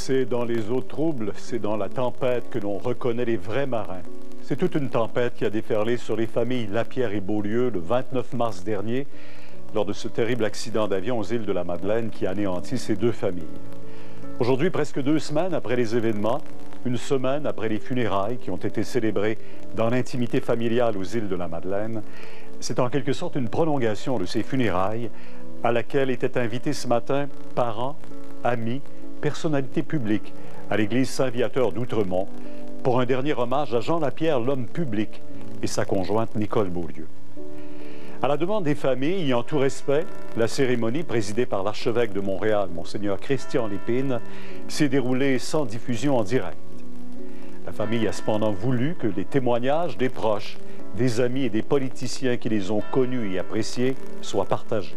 C'est dans les eaux troubles, c'est dans la tempête que l'on reconnaît les vrais marins. C'est toute une tempête qui a déferlé sur les familles Lapierre et Beaulieu le 29 mars dernier, lors de ce terrible accident d'avion aux îles de la Madeleine qui a anéanti ces deux familles. Aujourd'hui, presque 2 semaines après les événements, une semaine après les funérailles qui ont été célébrées dans l'intimité familiale aux îles de la Madeleine, c'est en quelque sorte une prolongation de ces funérailles à laquelle étaient invités ce matin parents, amis, personnalités publiques à l'église Saint-Viateur d'Outremont pour un dernier hommage à Jean Lapierre, l'homme public, et sa conjointe Nicole Beaulieu. À la demande des familles et en tout respect, la cérémonie présidée par l'archevêque de Montréal, Monseigneur Christian Lépine, s'est déroulée sans diffusion en direct. La famille a cependant voulu que les témoignages des proches, des amis et des politiciens qui les ont connus et appréciés soient partagés.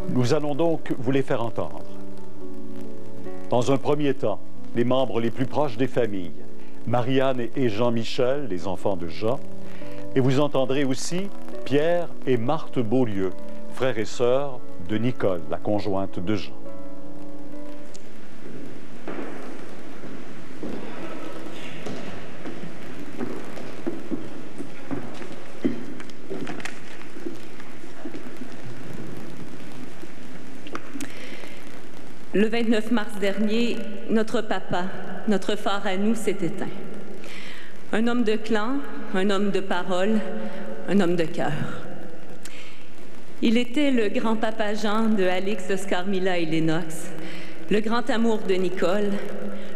Nous allons donc vous les faire entendre. Dans un premier temps, les membres les plus proches des familles, Marianne et Jean-Michel, les enfants de Jean, et vous entendrez aussi Pierre et Marthe Beaulieu, frères et sœurs de Nicole, la conjointe de Jean. Le 29 mars dernier, notre papa, notre phare à nous, s'est éteint. Un homme de clan, un homme de parole, un homme de cœur. Il était le grand-papa Jean de Alix, Oscar, Mila et Lennox, le grand amour de Nicole,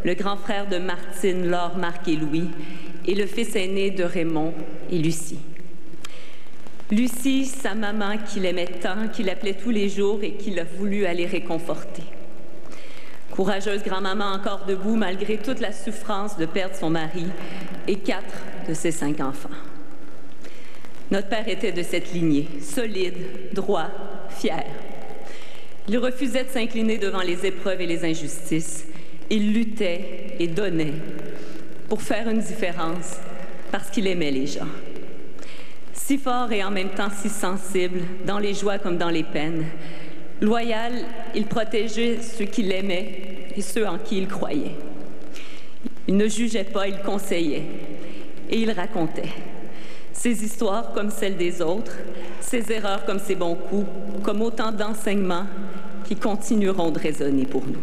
le grand frère de Martine, Laure, Marc et Louis, et le fils aîné de Raymond et Lucie. Lucie, sa maman qu'il aimait tant, qu'il appelait tous les jours et qu'il a voulu aller réconforter. Courageuse grand-maman encore debout malgré toute la souffrance de perdre son mari et 4 de ses 5 enfants. Notre père était de cette lignée, solide, droit, fier. Il refusait de s'incliner devant les épreuves et les injustices. Il luttait et donnait pour faire une différence parce qu'il aimait les gens. Si fort et en même temps si sensible, dans les joies comme dans les peines, loyal, il protégeait ceux qu'il aimait et ceux en qui il croyait. Il ne jugeait pas, il conseillait et il racontait. Ses histoires comme celles des autres, ses erreurs comme ses bons coups, comme autant d'enseignements qui continueront de résonner pour nous.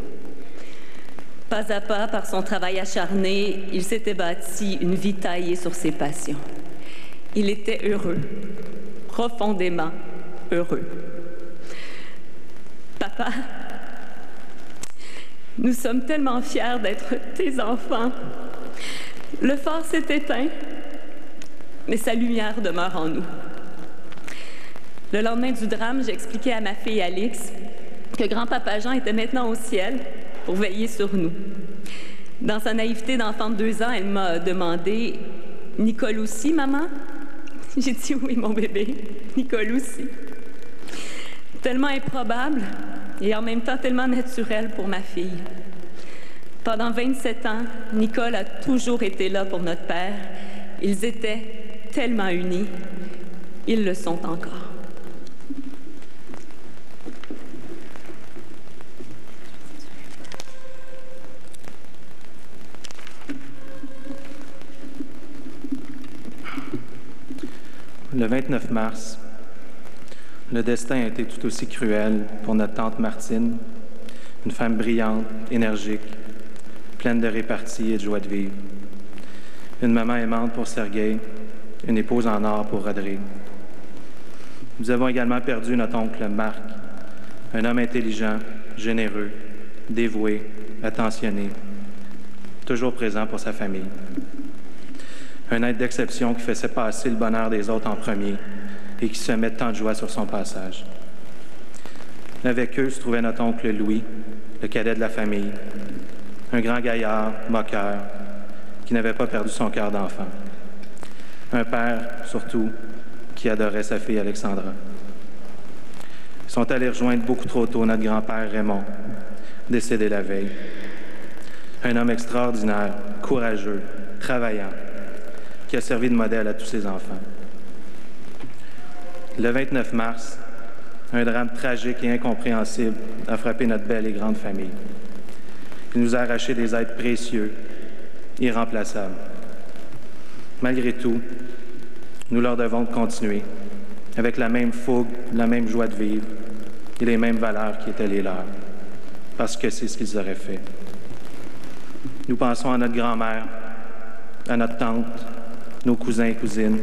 Pas à pas, par son travail acharné, il s'était bâti une vie taillée sur ses passions. Il était heureux, profondément heureux. Papa, nous sommes tellement fiers d'être tes enfants. Le phare s'est éteint, mais sa lumière demeure en nous. Le lendemain du drame, j'expliquais à ma fille Alix que grand-papa Jean était maintenant au ciel pour veiller sur nous. Dans sa naïveté d'enfant de 2 ans, elle m'a demandé « Nicole aussi, maman? » J'ai dit « Oui, mon bébé, Nicole aussi. » Tellement improbable et en même temps tellement naturel pour ma fille. Pendant 27 ans, Nicole a toujours été là pour notre père. Ils étaient tellement unis. Ils le sont encore. Le 29 mars, le destin a été tout aussi cruel pour notre tante Martine, une femme brillante, énergique, pleine de répartie et de joie de vivre. Une maman aimante pour Sergueï, une épouse en or pour Rodrigue. Nous avons également perdu notre oncle Marc, un homme intelligent, généreux, dévoué, attentionné, toujours présent pour sa famille. Un être d'exception qui faisait passer le bonheur des autres en premier et qui se met tant de joie sur son passage. Avec eux se trouvait notre oncle Louis, le cadet de la famille, un grand gaillard, moqueur, qui n'avait pas perdu son cœur d'enfant. Un père, surtout, qui adorait sa fille Alexandra. Ils sont allés rejoindre beaucoup trop tôt notre grand-père Raymond, décédé la veille. Un homme extraordinaire, courageux, travaillant, qui a servi de modèle à tous ses enfants. Le 29 mars, un drame tragique et incompréhensible a frappé notre belle et grande famille. qui nous a arraché des êtres précieux, irremplaçables. Malgré tout, nous leur devons de continuer, avec la même fougue, la même joie de vivre et les mêmes valeurs qui étaient les leurs, parce que c'est ce qu'ils auraient fait. Nous pensons à notre grand-mère, à notre tante, nos cousins et cousines,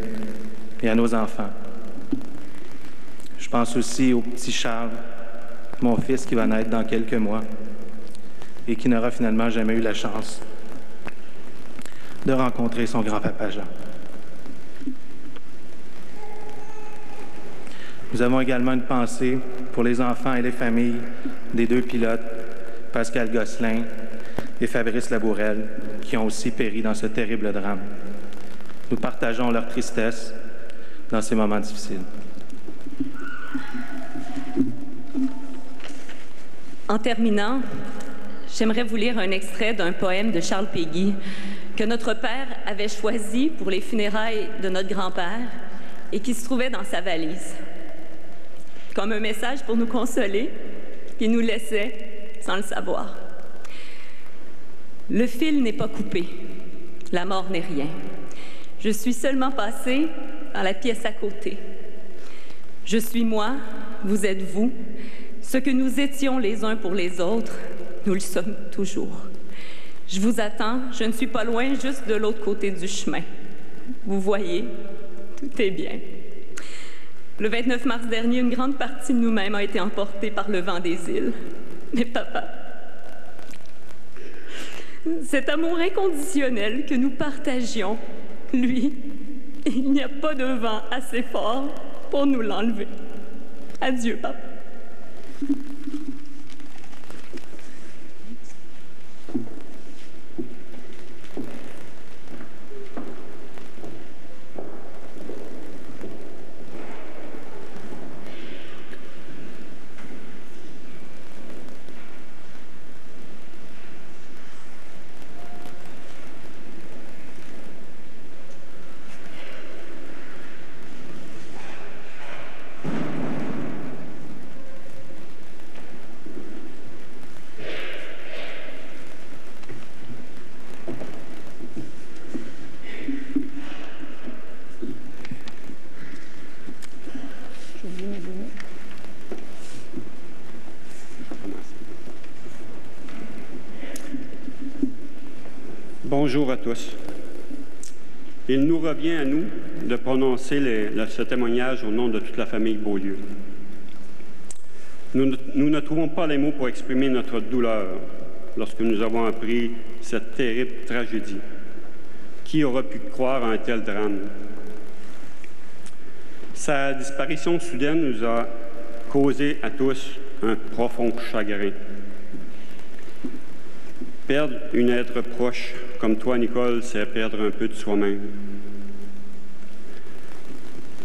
et à nos enfants. Je pense aussi au petit Charles, mon fils qui va naître dans quelques mois et qui n'aura finalement jamais eu la chance de rencontrer son grand-papa Jean. Nous avons également une pensée pour les enfants et les familles des deux pilotes, Pascal Gosselin et Fabrice Labourelle, qui ont aussi péri dans ce terrible drame. Nous partageons leur tristesse dans ces moments difficiles. En terminant, j'aimerais vous lire un extrait d'un poème de Charles Péguy que notre père avait choisi pour les funérailles de notre grand-père et qui se trouvait dans sa valise. Comme un message pour nous consoler, qu'il nous laissait sans le savoir. Le fil n'est pas coupé, la mort n'est rien. Je suis seulement passée dans la pièce à côté. Je suis moi, vous êtes vous. Ce que nous étions les uns pour les autres, nous le sommes toujours. Je vous attends, je ne suis pas loin, juste de l'autre côté du chemin. Vous voyez, tout est bien. Le 29 mars dernier, une grande partie de nous-mêmes a été emportée par le vent des îles. Mais papa, cet amour inconditionnel que nous partagions, lui, il n'y a pas de vent assez fort pour nous l'enlever. Adieu, papa. Bonjour à tous. Il nous revient à nous de prononcer ce témoignage au nom de toute la famille Beaulieu. Nous ne trouvons pas les mots pour exprimer notre douleur lorsque nous avons appris cette terrible tragédie. Qui aurait pu croire à un tel drame? Sa disparition soudaine nous a causé à tous un profond chagrin. Perdre une être proche comme toi, Nicole, c'est perdre un peu de soi-même.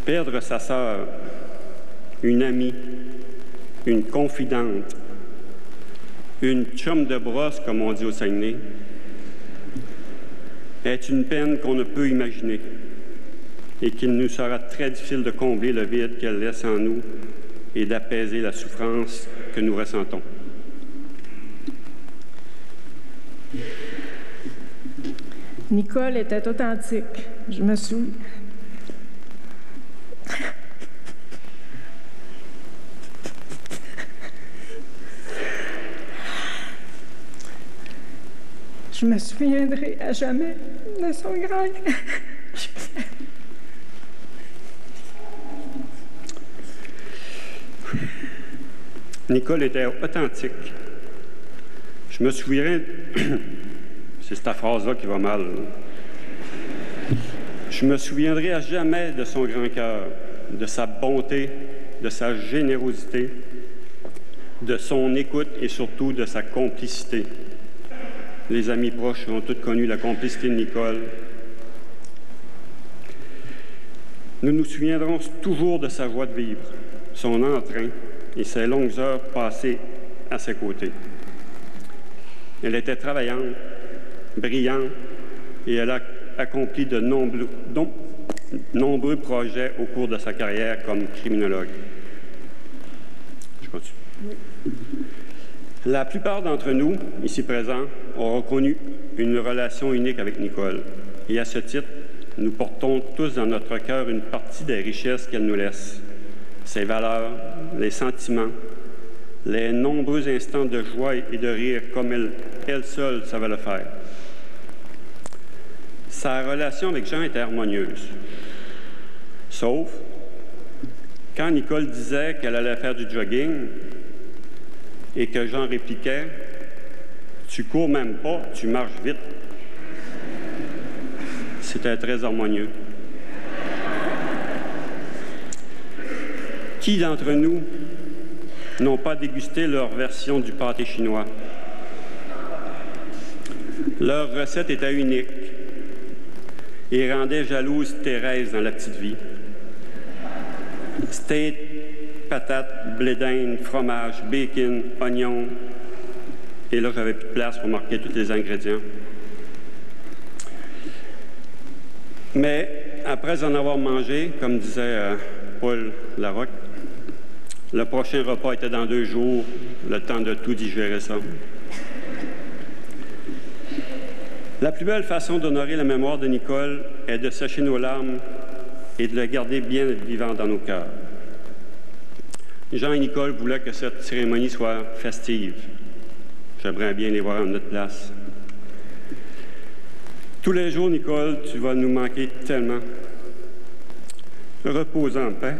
Perdre sa sœur, une amie, une confidente, une chum de brosse, comme on dit au Saguenay, est une peine qu'on ne peut imaginer et qu'il nous sera très difficile de combler le vide qu'elle laisse en nous et d'apaiser la souffrance que nous ressentons. Nicole était authentique. Je me souviens. Je me souviendrai à jamais de son grand. Nicole était authentique. Je me souviendrai... C'est cette phrase-là qui va mal. Je me souviendrai à jamais de son grand cœur, de sa bonté, de sa générosité, de son écoute et surtout de sa complicité. Les amis proches ont tous connu la complicité de Nicole. Nous nous souviendrons toujours de sa joie de vivre, son entrain et ses longues heures passées à ses côtés. Elle était travaillante, brillante, et elle a accompli de nombreux projets au cours de sa carrière comme criminologue. Je continue. La plupart d'entre nous, ici présents, auront connu une relation unique avec Nicole. Et à ce titre, nous portons tous dans notre cœur une partie des richesses qu'elle nous laisse. Ses valeurs, les sentiments, les nombreux instants de joie et de rire comme elle seule savait le faire. Sa relation avec Jean était harmonieuse. Sauf quand Nicole disait qu'elle allait faire du jogging et que Jean répliquait « Tu cours même pas, tu marches vite ». C'était très harmonieux. Qui d'entre nous n'ont pas dégusté leur version du pâté chinois? Leur recette était unique et rendait jalouse Thérèse dans La Petite Vie. Steak, patates, blé d'Inde, fromage, bacon, oignons. Et là, j'avais plus de place pour marquer tous les ingrédients. Mais après en avoir mangé, comme disait Paul Larocque, le prochain repas était dans 2 jours, le temps de tout digérer ça. La plus belle façon d'honorer la mémoire de Nicole est de sécher nos larmes et de le garder bien vivant dans nos cœurs. Jean et Nicole voulaient que cette cérémonie soit festive. J'aimerais bien les voir à notre place. Tous les jours, Nicole, tu vas nous manquer tellement. Repose en paix.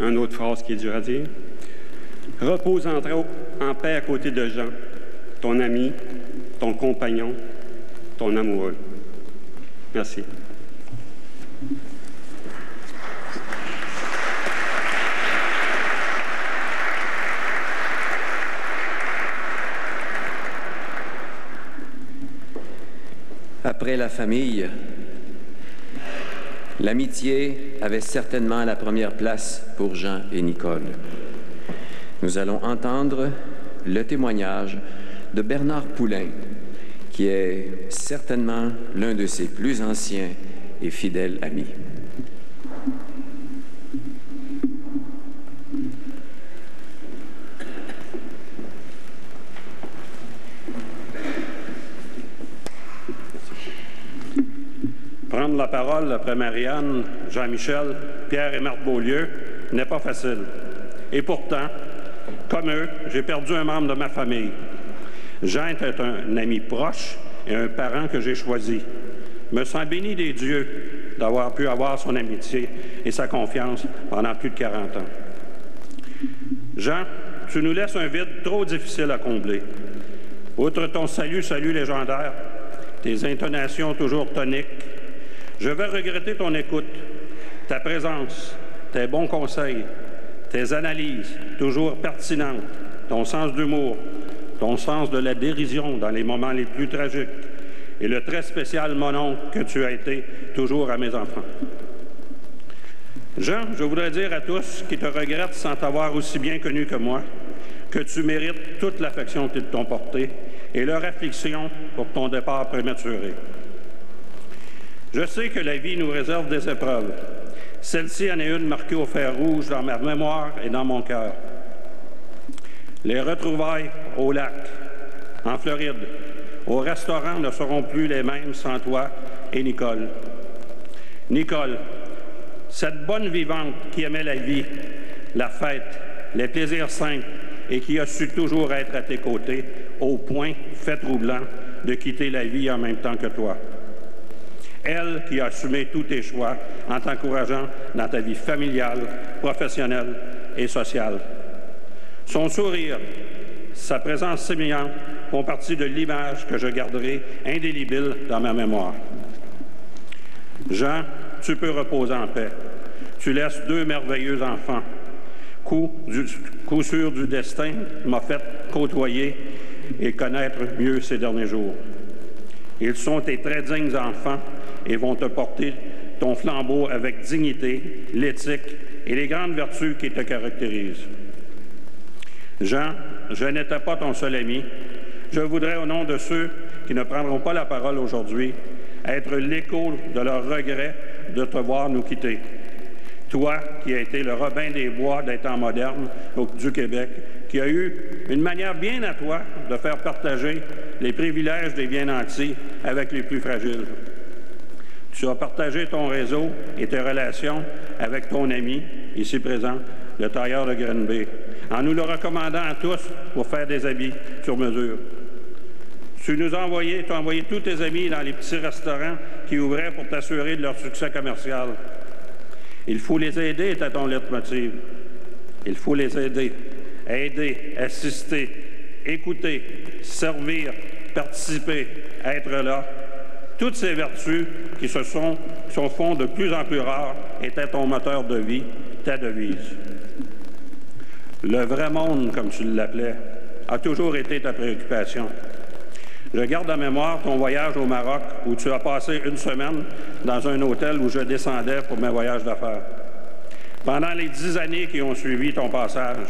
Une autre phrase qui est dure à dire. Repose en paix à côté de Jean, ton ami, ton compagnon, ton amoureux. Merci. Après la famille, l'amitié avait certainement la première place pour Jean et Nicole. Nous allons entendre le témoignage de Bernard Poulain, qui est certainement l'un de ses plus anciens et fidèles amis. Prendre la parole après Marianne, Jean-Michel, Pierre et Marthe Beaulieu n'est pas facile. Et pourtant, comme eux, j'ai perdu un membre de ma famille. Jean était un ami proche et un parent que j'ai choisi. Je me sens béni des dieux d'avoir pu avoir son amitié et sa confiance pendant plus de 40 ans. Jean, tu nous laisses un vide trop difficile à combler. Outre ton salut légendaire, tes intonations toujours toniques, je vais regretter ton écoute, ta présence, tes bons conseils, tes analyses toujours pertinentes, ton sens d'humour, ton sens de la dérision dans les moments les plus tragiques et le très spécial mononcle que tu as été toujours à mes enfants. Jean, je voudrais dire à tous qui te regrettent sans t'avoir aussi bien connu que moi que tu mérites toute l'affection qu'ils t'ont portée et leur affliction pour ton départ prématuré. Je sais que la vie nous réserve des épreuves. Celle-ci en est une marquée au fer rouge dans ma mémoire et dans mon cœur. Les retrouvailles au lac, en Floride, au restaurant ne seront plus les mêmes sans toi et Nicole. Nicole, cette bonne vivante qui aimait la vie, la fête, les plaisirs simples et qui a su toujours être à tes côtés, au point, fait troublant, de quitter la vie en même temps que toi. Elle qui a assumé tous tes choix en t'encourageant dans ta vie familiale, professionnelle et sociale. Son sourire, sa présence sémillante font partie de l'image que je garderai indélébile dans ma mémoire. Jean, tu peux reposer en paix. Tu laisses 2 merveilleux enfants. Coup sûr du destin m'a fait côtoyer et connaître mieux ces derniers jours. Ils sont tes très dignes enfants et vont te porter ton flambeau avec dignité, l'éthique et les grandes vertus qui te caractérisent. Jean, je n'étais pas ton seul ami. Je voudrais, au nom de ceux qui ne prendront pas la parole aujourd'hui, être l'écho de leur regret de te voir nous quitter. Toi, qui as été le Robin des Bois des temps modernes du Québec, qui a eu une manière bien à toi de faire partager les privilèges des bien nantis avec les plus fragiles. Tu as partagé ton réseau et tes relations avec ton ami, ici présent, le tailleur de Granby, en nous le recommandant à tous pour faire des habits sur mesure. Tu as envoyé tous tes amis dans les petits restaurants qui ouvraient pour t'assurer de leur succès commercial. Il faut les aider, était ton leitmotiv. Il faut les aider. Aider, assister, écouter, servir, participer, être là. Toutes ces vertus qui se font de plus en plus rares étaient ton moteur de vie, ta devise. Le vrai monde, comme tu l'appelais, a toujours été ta préoccupation. Je garde en mémoire ton voyage au Maroc où tu as passé une semaine dans un hôtel où je descendais pour mes voyages d'affaires. Pendant les 10 années qui ont suivi ton passage,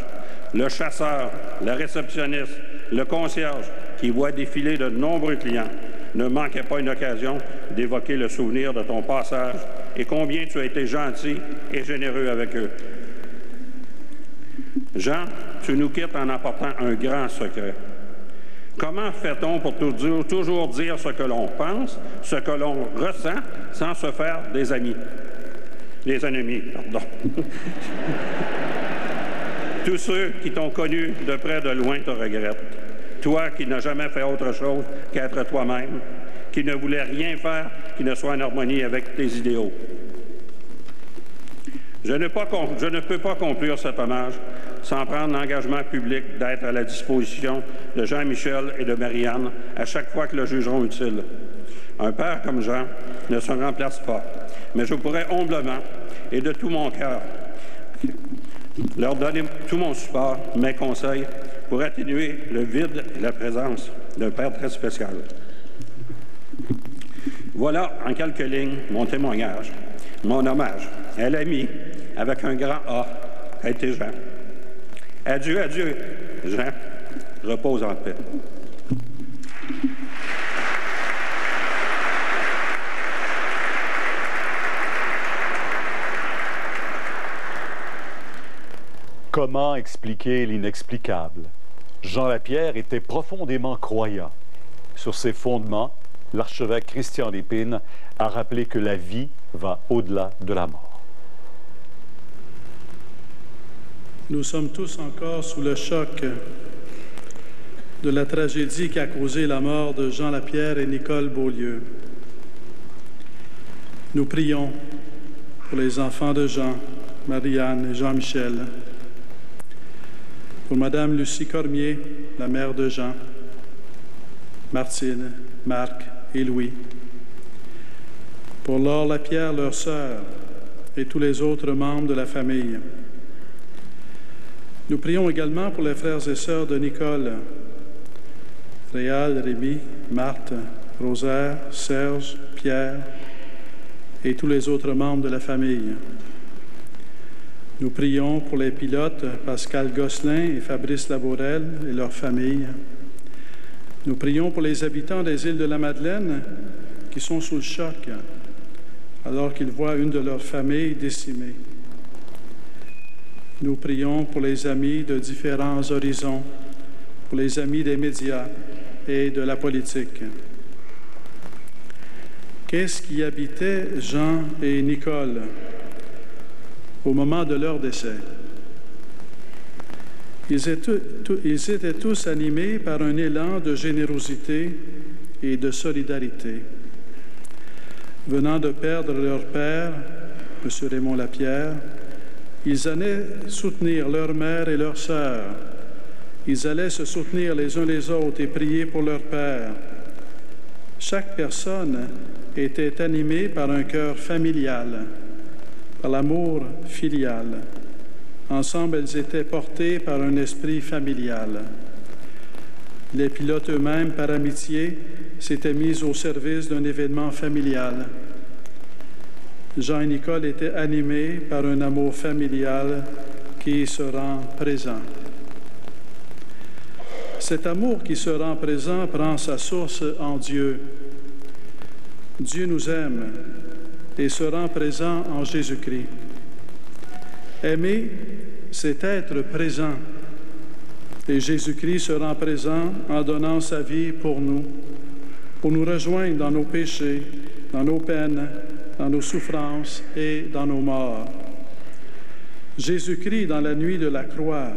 le chasseur, le réceptionniste, le concierge qui voit défiler de nombreux clients ne manquait pas une occasion d'évoquer le souvenir de ton passage et combien tu as été gentil et généreux avec eux. Jean, tu nous quittes en apportant un grand secret. Comment fait-on pour toujours dire ce que l'on pense, ce que l'on ressent, sans se faire des amis? Des ennemis, pardon. Tous ceux qui t'ont connu de près de loin te regrettent. Toi qui n'as jamais fait autre chose qu'être toi-même, qui ne voulais rien faire qui ne soit en harmonie avec tes idéaux. Je ne peux pas conclure cet hommage sans prendre l'engagement public d'être à la disposition de Jean-Michel et de Marianne à chaque fois que le jugeront utile. Un père comme Jean ne se remplace pas, mais je pourrais humblement et de tout mon cœur leur donner tout mon support, mes conseils, pour atténuer le vide et la présence d'un père très spécial. Voilà, en quelques lignes, mon témoignage, mon hommage à l'ami avec un grand A, a été Jean. Adieu, adieu, Jean. Repose en paix. Comment expliquer l'inexplicable? Jean Lapierre était profondément croyant. Sur ses fondements, l'archevêque Christian Lépine a rappelé que la vie va au-delà de la mort. Nous sommes tous encore sous le choc de la tragédie qui a causé la mort de Jean Lapierre et Nicole Beaulieu. Nous prions pour les enfants de Jean, Marianne et Jean-Michel, pour Madame Lucie Cormier, la mère de Jean, Martine, Marc et Louis, pour Laure Lapierre, leur sœur, et tous les autres membres de la famille. Nous prions également pour les frères et sœurs de Nicole, Réal, Rémi, Marthe, Rosaire, Serge, Pierre et tous les autres membres de la famille. Nous prions pour les pilotes Pascal Gosselin et Fabrice Labourel et leurs familles. Nous prions pour les habitants des îles de la Madeleine qui sont sous le choc alors qu'ils voient une de leurs familles décimée. Nous prions pour les amis de différents horizons, pour les amis des médias et de la politique. Qu'est-ce qui habitait Jean et Nicole au moment de leur décès? Ils étaient tous animés par un élan de générosité et de solidarité. Venant de perdre leur père, M. Raymond Lapierre, ils allaient soutenir leur mère et leur sœur. Ils allaient se soutenir les uns les autres et prier pour leur père. Chaque personne était animée par un cœur familial, par l'amour filial. Ensemble, elles étaient portées par un esprit familial. Les pilotes eux-mêmes, par amitié, s'étaient mis au service d'un événement familial. Jean et Nicole étaient animés par un amour familial qui se rend présent. Cet amour qui se rend présent prend sa source en Dieu. Dieu nous aime et se rend présent en Jésus-Christ. Aimer, c'est être présent. Et Jésus-Christ se rend présent en donnant sa vie pour nous rejoindre dans nos péchés, dans nos peines, dans nos souffrances et dans nos morts. Jésus-Christ, dans la nuit de la croix,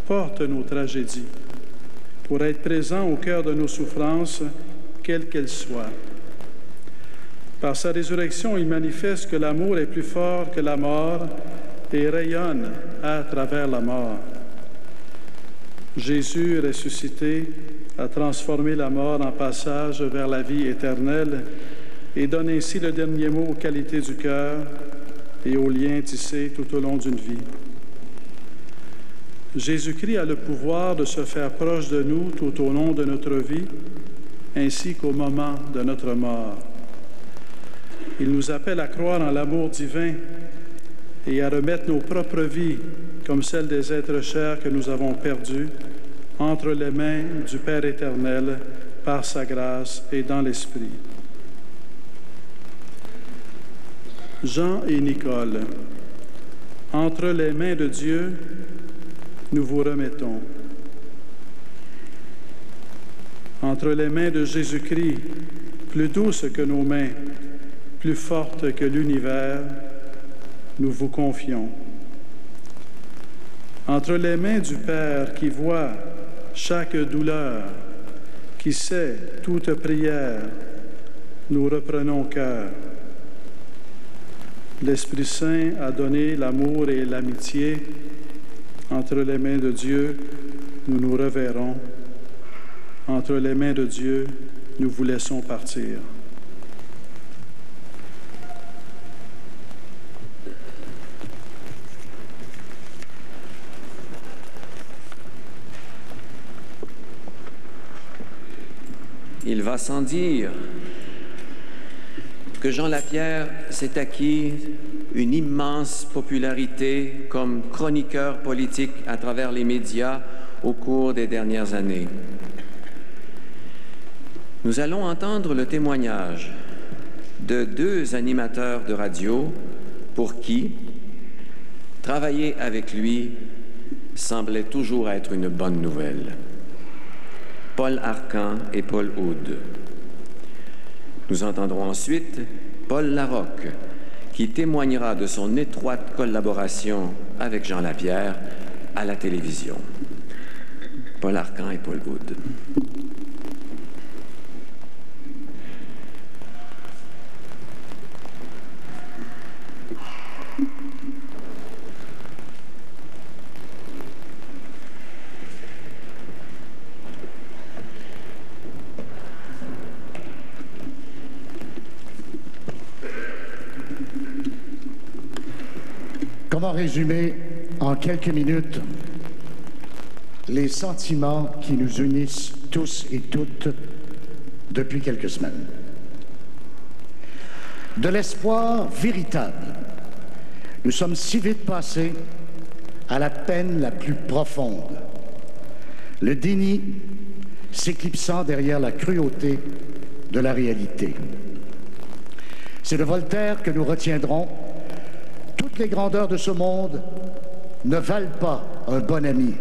porte nos tragédies pour être présent au cœur de nos souffrances, quelles qu'elles soient. Par sa résurrection, il manifeste que l'amour est plus fort que la mort et rayonne à travers la mort. Jésus, ressuscité, a transformé la mort en passage vers la vie éternelle et donne ainsi le dernier mot aux qualités du cœur et aux liens tissés tout au long d'une vie. Jésus-Christ a le pouvoir de se faire proche de nous tout au long de notre vie, ainsi qu'au moment de notre mort. Il nous appelle à croire en l'amour divin et à remettre nos propres vies, comme celles des êtres chers que nous avons perdus, entre les mains du Père éternel, par sa grâce et dans l'Esprit. Jean et Nicole, entre les mains de Dieu, nous vous remettons. Entre les mains de Jésus-Christ, plus douces que nos mains, plus fortes que l'univers, nous vous confions. Entre les mains du Père qui voit chaque douleur, qui sait toute prière, nous reprenons cœur. L'Esprit Saint a donné l'amour et l'amitié. Entre les mains de Dieu, nous nous reverrons. Entre les mains de Dieu, nous vous laissons partir. Il va sans dire que Jean Lapierre s'est acquis une immense popularité comme chroniqueur politique à travers les médias au cours des dernières années. Nous allons entendre le témoignage de 2 animateurs de radio pour qui travailler avec lui semblait toujours être une bonne nouvelle. Paul Arcan et Paul Oud. Nous entendrons ensuite Paul Larocque, qui témoignera de son étroite collaboration avec Jean Lapierre à la télévision. Paul Arcan et Paul Oud. Comment résumer en quelques minutes les sentiments qui nous unissent tous et toutes depuis quelques semaines? De l'espoir véritable. Nous sommes si vite passés à la peine la plus profonde. Le déni s'éclipsant derrière la cruauté de la réalité. C'est de Voltaire que nous retiendrons: toutes les grandeurs de ce monde ne valent pas un bon ami.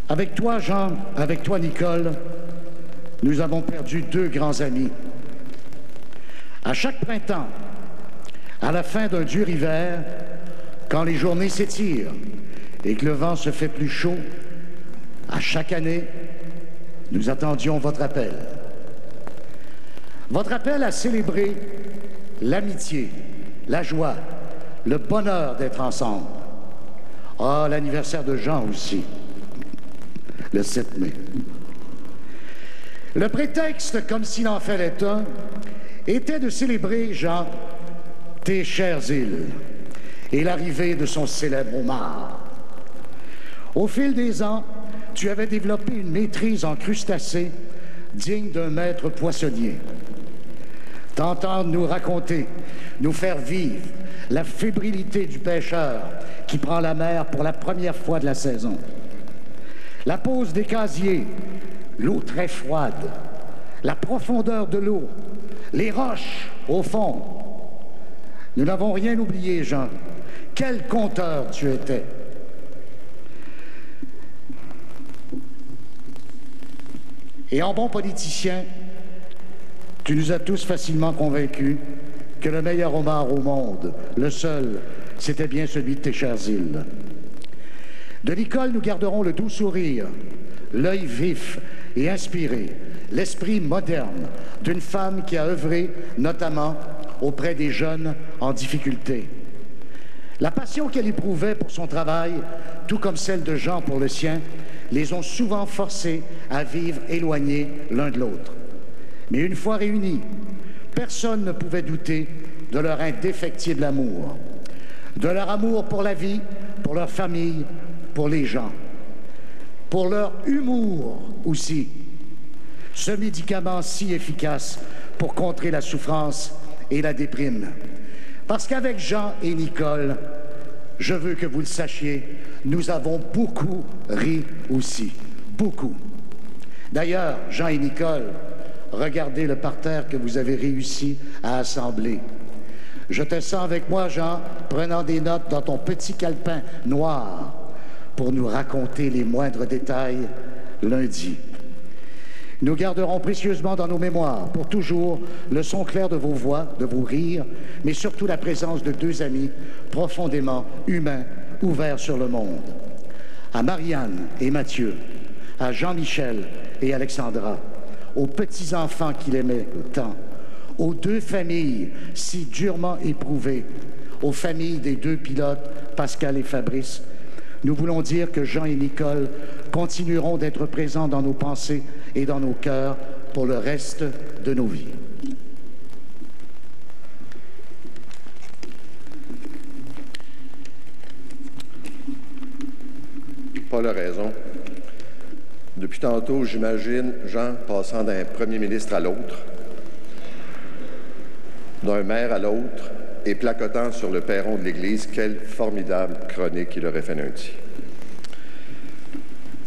Avec toi, Jean, avec toi, Nicole, nous avons perdu 2 grands amis. À chaque printemps, à la fin d'un dur hiver, quand les journées s'étirent et que le vent se fait plus chaud, à chaque année, nous attendions votre appel. Votre appel à célébrer l'amitié, la joie, le bonheur d'être ensemble. Ah, l'anniversaire de Jean aussi, le 7 mai. Le prétexte, comme s'il en fallait un, était de célébrer, Jean, tes chères îles et l'arrivée de son célèbre homard. Au fil des ans, tu avais développé une maîtrise en crustacés digne d'un maître poissonnier. T'entendre nous raconter, nous faire vivre la fébrilité du pêcheur qui prend la mer pour la première fois de la saison. La pose des casiers, l'eau très froide, la profondeur de l'eau, les roches au fond. Nous n'avons rien oublié, Jean. Quel conteur tu étais! Et en bon politicien, tu nous as tous facilement convaincus que le meilleur homard au monde, le seul, c'était bien celui de tes chères îles. De Nicole, nous garderons le doux sourire, l'œil vif et inspiré, l'esprit moderne d'une femme qui a œuvré notamment auprès des jeunes en difficulté. La passion qu'elle éprouvait pour son travail, tout comme celle de Jean pour le sien, les ont souvent forcés à vivre éloignés l'un de l'autre. Mais une fois réunis, personne ne pouvait douter de leur indéfectible amour, de leur amour pour la vie, pour leur famille, pour les gens, pour leur humour aussi, ce médicament si efficace pour contrer la souffrance et la déprime. Parce qu'avec Jean et Nicole, je veux que vous le sachiez, nous avons beaucoup ri aussi, beaucoup. D'ailleurs, Jean et Nicole, regardez le parterre que vous avez réussi à assembler. Je te sens avec moi, Jean, prenant des notes dans ton petit calepin noir pour nous raconter les moindres détails lundi. Nous garderons précieusement dans nos mémoires, pour toujours, le son clair de vos voix, de vos rires, mais surtout la présence de deux amis profondément humains, ouverts sur le monde. À Marianne et Mathieu, à Jean-Michel et Alexandra, aux petits-enfants qu'il aimait tant, aux deux familles si durement éprouvées, aux familles des deux pilotes, Pascal et Fabrice, nous voulons dire que Jean et Nicole continueront d'être présents dans nos pensées et dans nos cœurs pour le reste de nos vies. Paul a raison. Depuis tantôt, j'imagine Jean passant d'un premier ministre à l'autre, d'un maire à l'autre, et placotant sur le perron de l'Église, quelle formidable chronique il aurait fait lundi.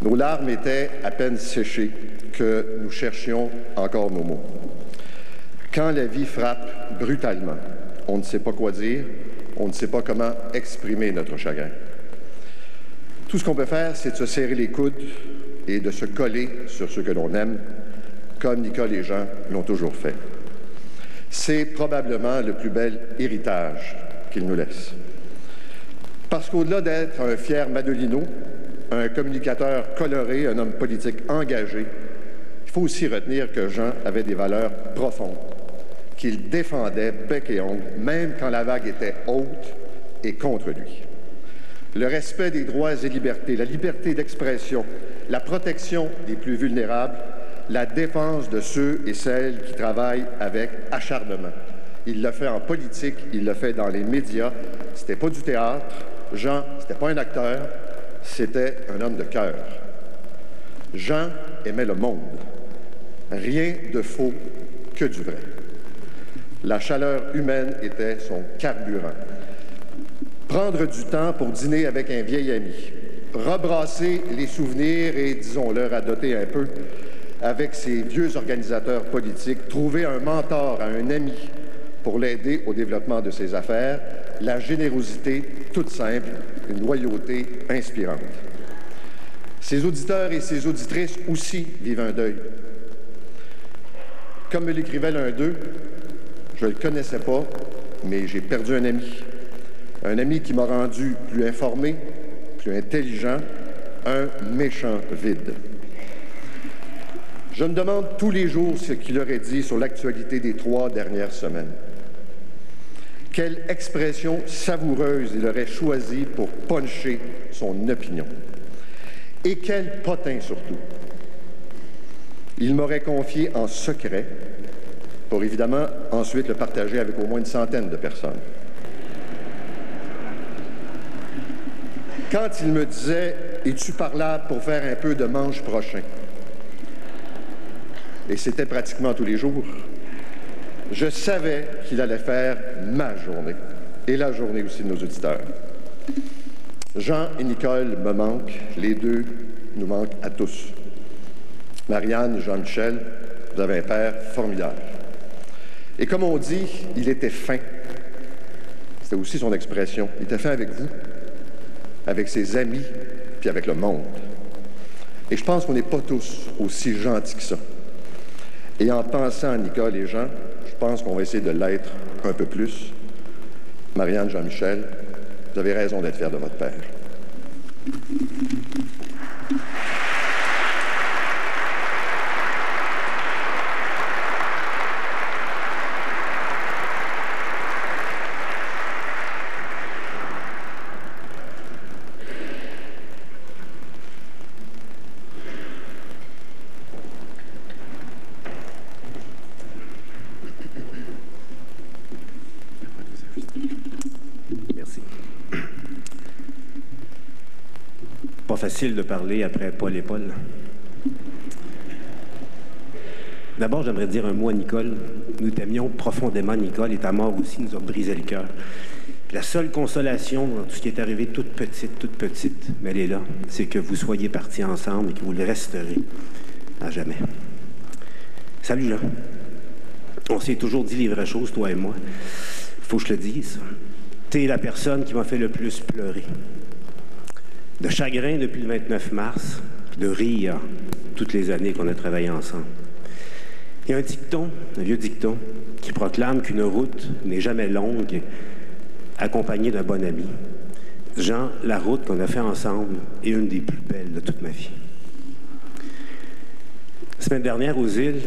Nos larmes étaient à peine séchées que nous cherchions encore nos mots. Quand la vie frappe brutalement, on ne sait pas quoi dire, on ne sait pas comment exprimer notre chagrin. Tout ce qu'on peut faire, c'est de se serrer les coudes et de se coller sur ceux que l'on aime, comme Nicole et Jean l'ont toujours fait. C'est probablement le plus bel héritage qu'ils nous laissent. Parce qu'au-delà d'être un fier Madelino, un communicateur coloré, un homme politique engagé, il faut aussi retenir que Jean avait des valeurs profondes, qu'il défendait bec et ongle, même quand la vague était haute et contre lui. Le respect des droits et libertés, la liberté d'expression, la protection des plus vulnérables, la défense de ceux et celles qui travaillent avec acharnement. Il l'a fait en politique, il l'a fait dans les médias. C'était pas du théâtre. Jean, c'était pas un acteur, c'était un homme de cœur. Jean aimait le monde. Rien de faux que du vrai. La chaleur humaine était son carburant. Prendre du temps pour dîner avec un vieil ami, rebrasser les souvenirs et, disons-le, radoter un peu avec ses vieux organisateurs politiques, trouver un mentor à un ami pour l'aider au développement de ses affaires, la générosité toute simple, une loyauté inspirante. Ses auditeurs et ses auditrices aussi vivent un deuil. Comme me l'écrivait l'un d'eux, je ne le connaissais pas, mais j'ai perdu un ami. Un ami qui m'a rendu plus informé, plus intelligent, un méchant vide. Je me demande tous les jours ce qu'il aurait dit sur l'actualité des 3 dernières semaines. Quelle expression savoureuse il aurait choisi pour puncher son opinion. Et quel potin surtout. Il m'aurait confié en secret pour évidemment ensuite le partager avec au moins une centaine de personnes. Quand il me disait « Es-tu parlable pour faire un peu de manche prochain ?» et c'était pratiquement tous les jours, je savais qu'il allait faire ma journée et la journée aussi de nos auditeurs. Jean et Nicole me manquent, les deux nous manquent à tous. Marianne, Jean-Michel, vous avez un père formidable. Et comme on dit, il était fin. C'était aussi son expression. Il était fin avec vous, avec ses amis, puis avec le monde. Et je pense qu'on n'est pas tous aussi gentils que ça. Et en pensant à Nicole et Jean, je pense qu'on va essayer de l'être un peu plus. Marianne, Jean-Michel, vous avez raison d'être fiers de votre père. Facile de parler après Paul et Paul. D'abord, j'aimerais dire un mot à Nicole. Nous t'aimions profondément, Nicole, et ta mort aussi nous a brisé le cœur. La seule consolation dans tout ce qui est arrivé, toute petite, mais elle est là, c'est que vous soyez partis ensemble et que vous le resterez à jamais. Salut, Jean. On s'est toujours dit les vraies choses, toi et moi. Faut que je te dise. T'es la personne qui m'a fait le plus pleurer. De chagrin depuis le 29 mars, de rire toutes les années qu'on a travaillé ensemble. Il y a un dicton, un vieux dicton, qui proclame qu'une route n'est jamais longue, accompagnée d'un bon ami. Jean, la route qu'on a fait ensemble est une des plus belles de toute ma vie. La semaine dernière, aux îles,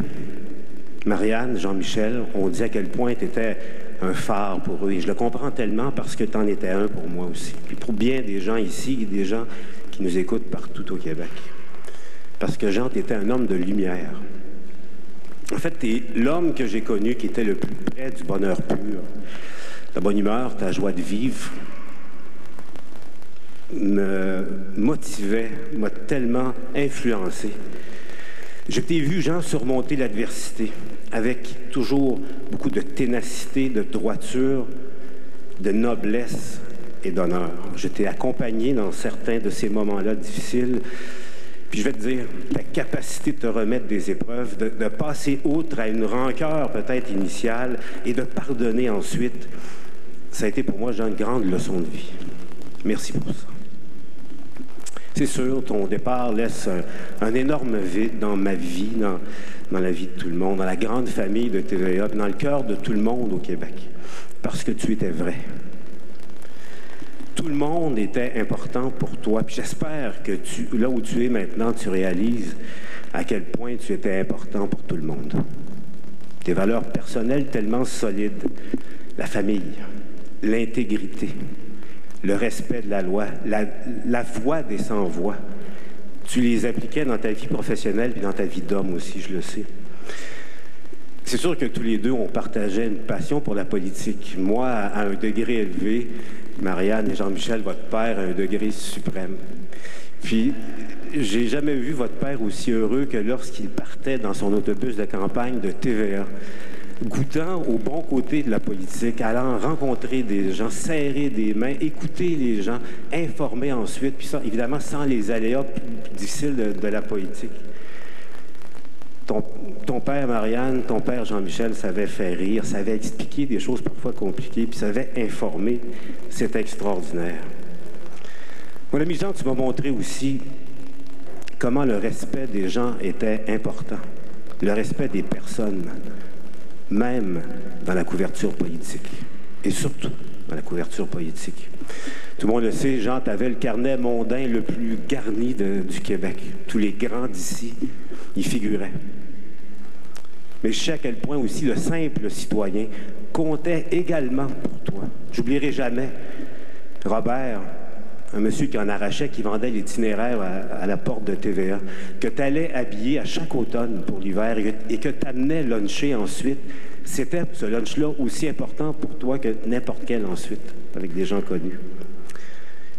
Marianne, Jean-Michel ont dit à quel point tu étais un phare pour eux. Et je le comprends tellement parce que tu en étais un pour moi aussi. Puis pour bien des gens ici et des gens qui nous écoutent partout au Québec. Parce que Jean, tu étais un homme de lumière. En fait, tu es l'homme que j'ai connu qui était le plus près du bonheur pur. Ta bonne humeur, ta joie de vivre me motivait, m'a tellement influencé. Je t'ai vu, Jean, surmonter l'adversité avec toujours beaucoup de ténacité, de droiture, de noblesse et d'honneur. Je t'ai accompagné dans certains de ces moments-là difficiles. Puis je vais te dire, ta capacité de te remettre des épreuves, de passer outre à une rancœur peut-être initiale et de pardonner ensuite, ça a été pour moi, Jean, une grande leçon de vie. Merci pour ça. C'est sûr, ton départ laisse un énorme vide dans ma vie, dans la vie de tout le monde, dans la grande famille de TVA, dans le cœur de tout le monde au Québec, parce que tu étais vrai. Tout le monde était important pour toi, puis j'espère que là où tu es maintenant, tu réalises à quel point tu étais important pour tout le monde. Tes valeurs personnelles tellement solides, la famille, l'intégrité, le respect de la loi, la voix des sans-voix. Tu les appliquais dans ta vie professionnelle et dans ta vie d'homme aussi, je le sais. C'est sûr que tous les deux, on partageait une passion pour la politique. Moi, à un degré élevé, Marianne et Jean-Michel, votre père, à un degré suprême. Puis, j'ai jamais vu votre père aussi heureux que lorsqu'il partait dans son autobus de campagne de TVA, goûtant au bon côté de la politique, allant rencontrer des gens, serrer des mains, écouter les gens, informer ensuite, puis ça, évidemment, sans les aléas difficiles de la politique. Ton père, Marianne, ton père, Jean-Michel, savait faire rire, savait expliquer des choses parfois compliquées, puis savait informer. C'était extraordinaire. Mon ami Jean, tu m'as montré aussi comment le respect des gens était important. Le respect des personnes, même dans la couverture politique. Et surtout dans la couverture politique. Tout le monde le sait, Jean, tu avais le carnet mondain le plus garni du Québec. Tous les grands d'ici y figuraient. Mais je sais à quel point aussi le simple citoyen comptait également pour toi. J'oublierai jamais Robert, un monsieur qui en arrachait, qui vendait l'itinéraire à la porte de TVA, que tu allais habiller à chaque automne pour l'hiver et que tu amenais luncher ensuite. C'était ce lunch-là aussi important pour toi que n'importe quel ensuite, avec des gens connus.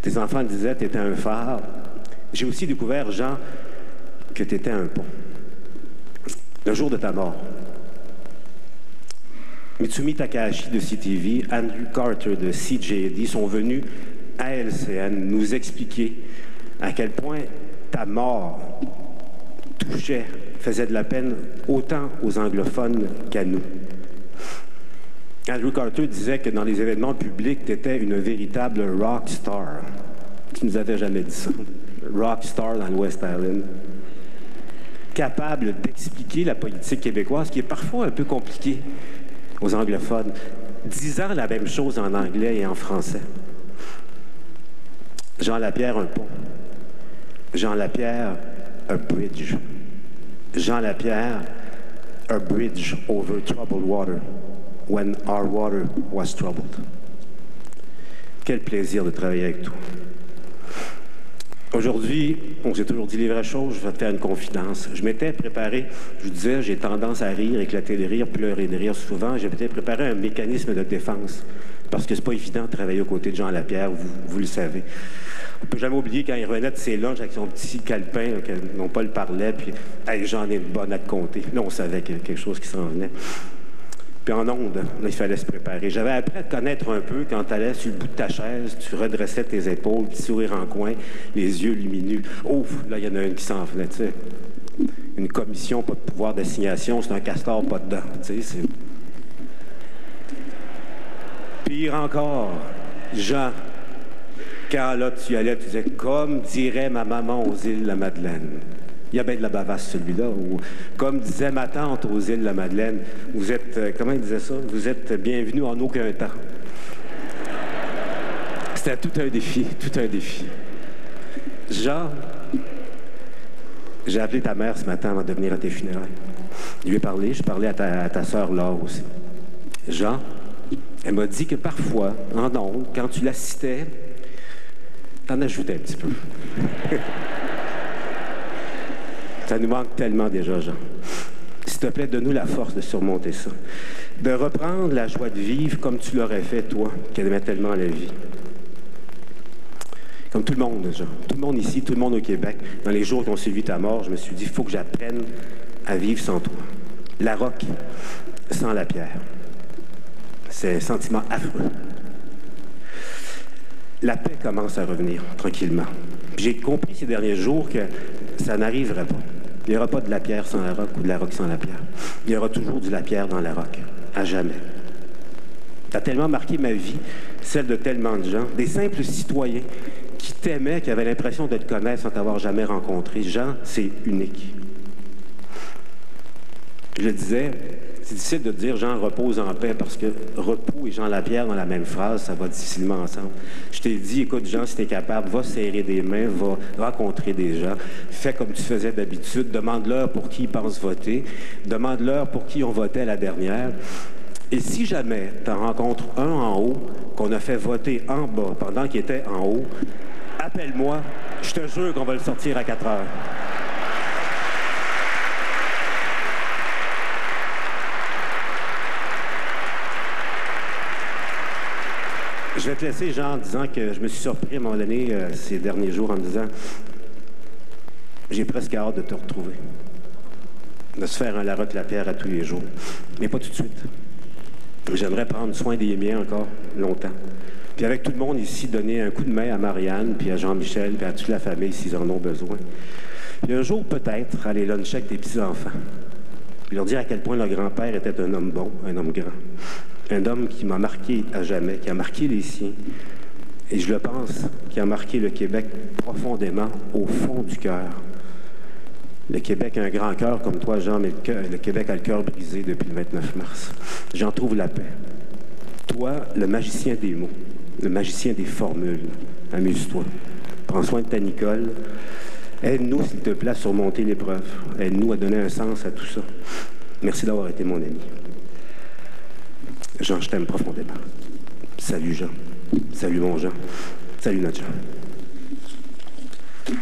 Tes enfants disaient que tu étais un phare. J'ai aussi découvert, Jean, que tu étais un pont. Le jour de ta mort, Mitsumi Takahashi de CTV, Andrew Carter de CJAD sont venus à LCN nous expliquer à quel point ta mort touchait, faisait de la peine autant aux anglophones qu'à nous. Andrew Carter disait que dans les événements publics, tu étais une véritable rock star. Tu nous avais jamais dit ça. Rock star dans le West Island. capable d'expliquer la politique québécoise, qui est parfois un peu compliquée aux anglophones, disant la même chose en anglais et en français. Jean Lapierre, un pont. Jean Lapierre, a bridge. Jean Lapierre, a bridge over troubled water, when our water was troubled. Quel plaisir de travailler avec toi. Aujourd'hui, on s'est toujours dit les vraies choses, je vais te faire une confidence. Je m'étais préparé, je vous disais, j'ai tendance à rire, éclater de rire, pleurer de rire souvent. J'ai peut-être préparé un mécanisme de défense, parce que c'est pas évident de travailler aux côtés de Jean Lapierre, vous le savez. On ne peut jamais oublier quand il revenait de ses lunchs avec son petit calepin, là, dont Paul parlait, puis hey, j'en ai une bonne à te compter. Là, on savait qu'il y avait quelque chose qui s'en venait. Puis en ondes, là, il fallait se préparer. J'avais appris à te connaître un peu quand tu allais sur le bout de ta chaise, tu redressais tes épaules, petit sourire en coin, les yeux lumineux. Ouf, là, il y en a une qui s'en venait, tu sais. Une commission, pas de pouvoir d'assignation, c'est un castor, pas dedans, tu sais, c'est... Pire encore, Jean, quand là, tu y allais, tu disais, comme dirait ma maman aux îles de la Madeleine. Il y a bien de la bavasse, celui-là. Ou, comme disait ma tante aux îles de la Madeleine, vous êtes, comment il disait ça? Vous êtes bienvenus en aucun temps. C'était tout un défi, tout un défi. Jean, j'ai appelé ta mère ce matin avant de venir à tes funérailles. Je lui ai parlé, je parlais à ta sœur Laure aussi. Jean, elle m'a dit que parfois, en ondes, quand tu l'assistais, t'en ajoutais un petit peu. Ça nous manque tellement déjà, Jean. S'il te plaît, donne-nous la force de surmonter ça. De reprendre la joie de vivre comme tu l'aurais fait, toi, qui aimais tellement la vie. Comme tout le monde, Jean. Tout le monde ici, tout le monde au Québec. Dans les jours qui ont suivi ta mort, je me suis dit, il faut que j'apprenne à vivre sans toi. La roque, sans Lapierre. C'est un sentiment affreux. La paix commence à revenir, tranquillement. J'ai compris ces derniers jours que ça n'arriverait pas. Il n'y aura pas de Lapierre sans la roque ou de la roque sans Lapierre. Il y aura toujours du Lapierre dans la roque, à jamais. Tu as tellement marqué ma vie, celle de tellement de gens, des simples citoyens qui t'aimaient, qui avaient l'impression de te connaître sans t'avoir jamais rencontré. Jean, c'est unique. Je le disais, c'est difficile de dire Jean repose en paix parce que repos et Jean Lapierre dans la même phrase, ça va difficilement ensemble. Je t'ai dit, écoute Jean, si t'es capable, va serrer des mains, va rencontrer des gens, fais comme tu faisais d'habitude, demande-leur pour qui ils pensent voter, demande-leur pour qui on votait à la dernière. Et si jamais tu en rencontres un en haut, qu'on a fait voter en bas pendant qu'il était en haut, appelle-moi, je te jure qu'on va le sortir à 4 heures. Je vais te laisser, Jean, en disant que je me suis surpris à un moment donné, ces derniers jours, en me disant j'ai presque hâte de te retrouver. De se faire un La Roque Lapierre à tous les jours. Mais pas tout de suite. J'aimerais prendre soin des miens encore longtemps. Puis avec tout le monde ici, donner un coup de main à Marianne, puis à Jean-Michel, puis à toute la famille s'ils en ont besoin. Puis un jour, peut-être, aller luncher avec des petits-enfants. Puis leur dire à quel point leur grand-père était un homme bon, un homme grand. Un homme qui m'a marqué à jamais, qui a marqué les siens, et je le pense, qui a marqué le Québec profondément, au fond du cœur. Le Québec a un grand cœur comme toi, Jean, mais le Québec a le cœur brisé depuis le 29 mars. J'en trouve la paix. Toi, le magicien des mots, le magicien des formules, amuse-toi. Prends soin de ta Nicole. Aide-nous, s'il te plaît, à surmonter l'épreuve. Aide-nous à donner un sens à tout ça. Merci d'avoir été mon ami. Jean, je t'aime profondément. Salut, Jean. Salut, mon Jean. Salut, notre Jean. Oh,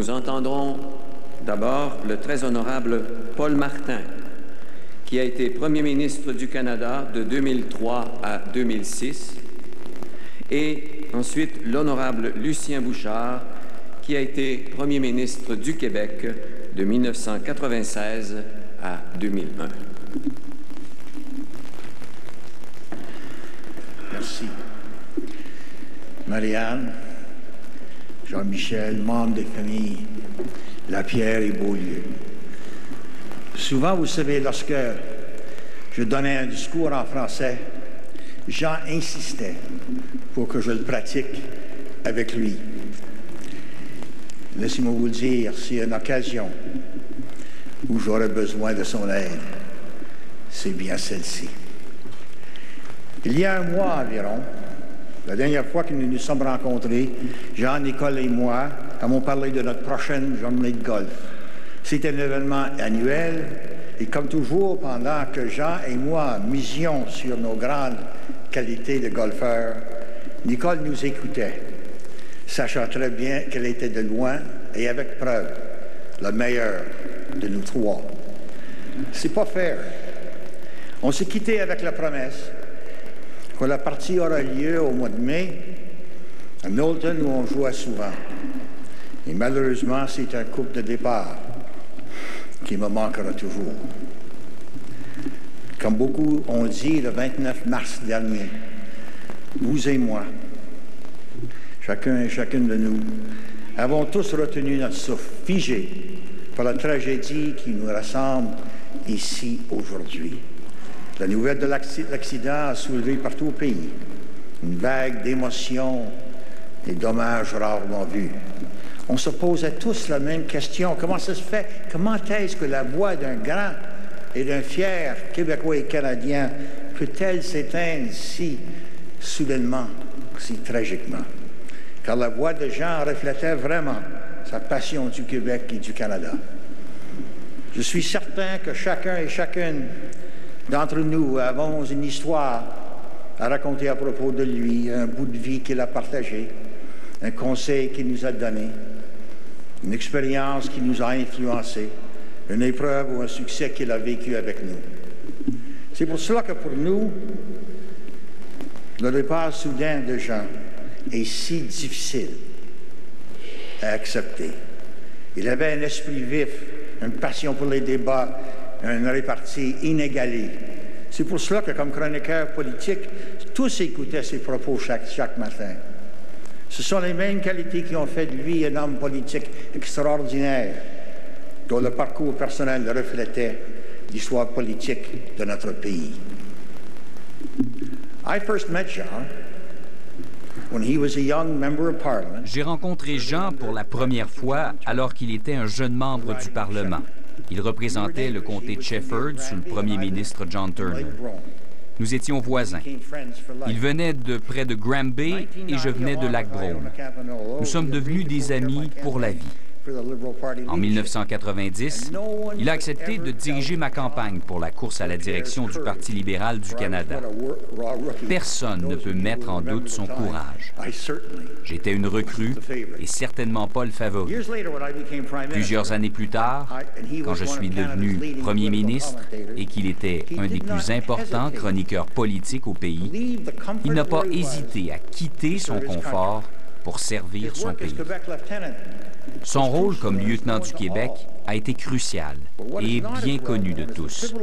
Nous entendrons d'abord le très honorable Paul Martin, qui a été Premier ministre du Canada de 2003 à 2006, et ensuite l'honorable Lucien Bouchard, qui a été Premier ministre du Québec de 1996 à 2001. Merci. Marianne, Jean-Michel, membres des familles Lapierre et Beaulieu. Souvent, vous savez, lorsque je donnais un discours en français, Jean insistait pour que je le pratique avec lui. Laissez-moi vous le dire, s'il y a une occasion où j'aurais besoin de son aide, c'est bien celle-ci. Il y a un mois environ, la dernière fois que nous nous sommes rencontrés, Jean, Nicole et moi avons parlé de notre prochaine journée de golf. C'était un événement annuel et comme toujours, pendant que Jean et moi misions sur nos grandes qualités de golfeurs, Nicole nous écoutait, sachant très bien qu'elle était de loin et avec preuve la meilleure de nous trois. C'est pas fair. On s'est quitté avec la promesse que la partie aura lieu au mois de mai à Knowlton où on jouait souvent. Et malheureusement, c'est un coup de départ qui me manquera toujours. Comme beaucoup ont dit le 29 mars dernier, vous et moi, chacun et chacune de nous, avons tous retenu notre souffle, figé par la tragédie qui nous rassemble ici aujourd'hui. La nouvelle de l'accident a soulevé partout au pays une vague d'émotions et d'hommages rarement vus. On se posait tous la même question. Comment ça se fait? Comment est-ce que la voix d'un grand et d'un fier Québécois et Canadien peut-elle s'éteindre si soudainement, si tragiquement? Car la voix de Jean reflétait vraiment sa passion du Québec et du Canada. Je suis certain que chacun et chacune d'entre nous avons une histoire à raconter à propos de lui, un bout de vie qu'il a partagé, un conseil qu'il nous a donné, une expérience qui nous a influencés, une épreuve ou un succès qu'il a vécu avec nous. C'est pour cela que pour nous, le départ soudain de Jean est si difficile à accepter. Il avait un esprit vif, une passion pour les débats, une répartie inégalée. C'est pour cela que, comme chroniqueur politique, tous écoutaient ses propos chaque matin. Ce sont les mêmes qualités qui ont fait de lui un homme politique extraordinaire, dont le parcours personnel reflétait l'histoire politique de notre pays. I first met Jean when he was a young member of Parliament. J'ai rencontré Jean pour la première fois alors qu'il était un jeune membre du Parlement. Il représentait le comté de Shefford sous le premier ministre John Turner. Nous étions voisins. Il venait de près de Granby et je venais de Lac-Brome. Nous sommes devenus des amis pour la vie. En 1990, il a accepté de diriger ma campagne pour la course à la direction du Parti libéral du Canada. Personne ne peut mettre en doute son courage. J'étais une recrue et certainement pas le favori. Plusieurs années plus tard, quand je suis devenu Premier ministre et qu'il était un des plus importants chroniqueurs politiques au pays, il n'a pas hésité à quitter son confort pour servir son pays. Son rôle comme lieutenant du Québec a été crucial et bien connu de tous.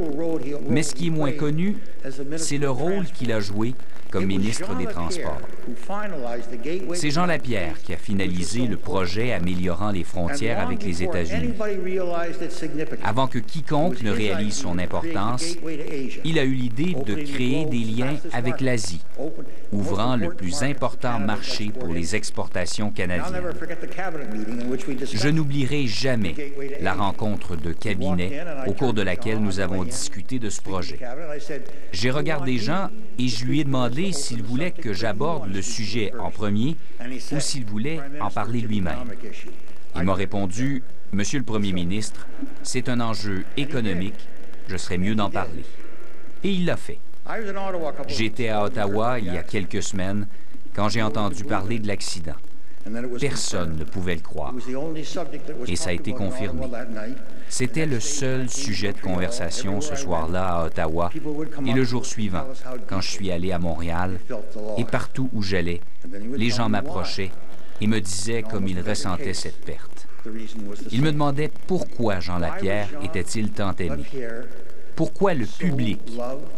Mais ce qui est moins connu, c'est le rôle qu'il a joué comme ministre des Transports. C'est Jean Lapierre qui a finalisé le projet améliorant les frontières avec les États-Unis. Avant que quiconque ne réalise son importance, il a eu l'idée de créer des liens avec l'Asie, ouvrant le plus important marché pour les exportations canadiennes. Je n'oublierai jamais la rencontre de cabinet au cours de laquelle nous avons discuté de ce projet. J'ai regardé Jean et je lui ai demandé s'il voulait que j'aborde le sujet en premier ou s'il voulait en parler lui-même. Il m'a répondu, « Monsieur le Premier ministre, c'est un enjeu économique, je serais mieux d'en parler. » Et il l'a fait. J'étais à Ottawa il y a quelques semaines quand j'ai entendu parler de l'accident. Personne ne pouvait le croire. Et ça a été confirmé. C'était le seul sujet de conversation ce soir-là à Ottawa et le jour suivant, quand je suis allé à Montréal, et partout où j'allais, les gens m'approchaient et me disaient comme ils ressentaient cette perte. Ils me demandaient pourquoi Jean Lapierre était-il tant aimé. Pourquoi le public,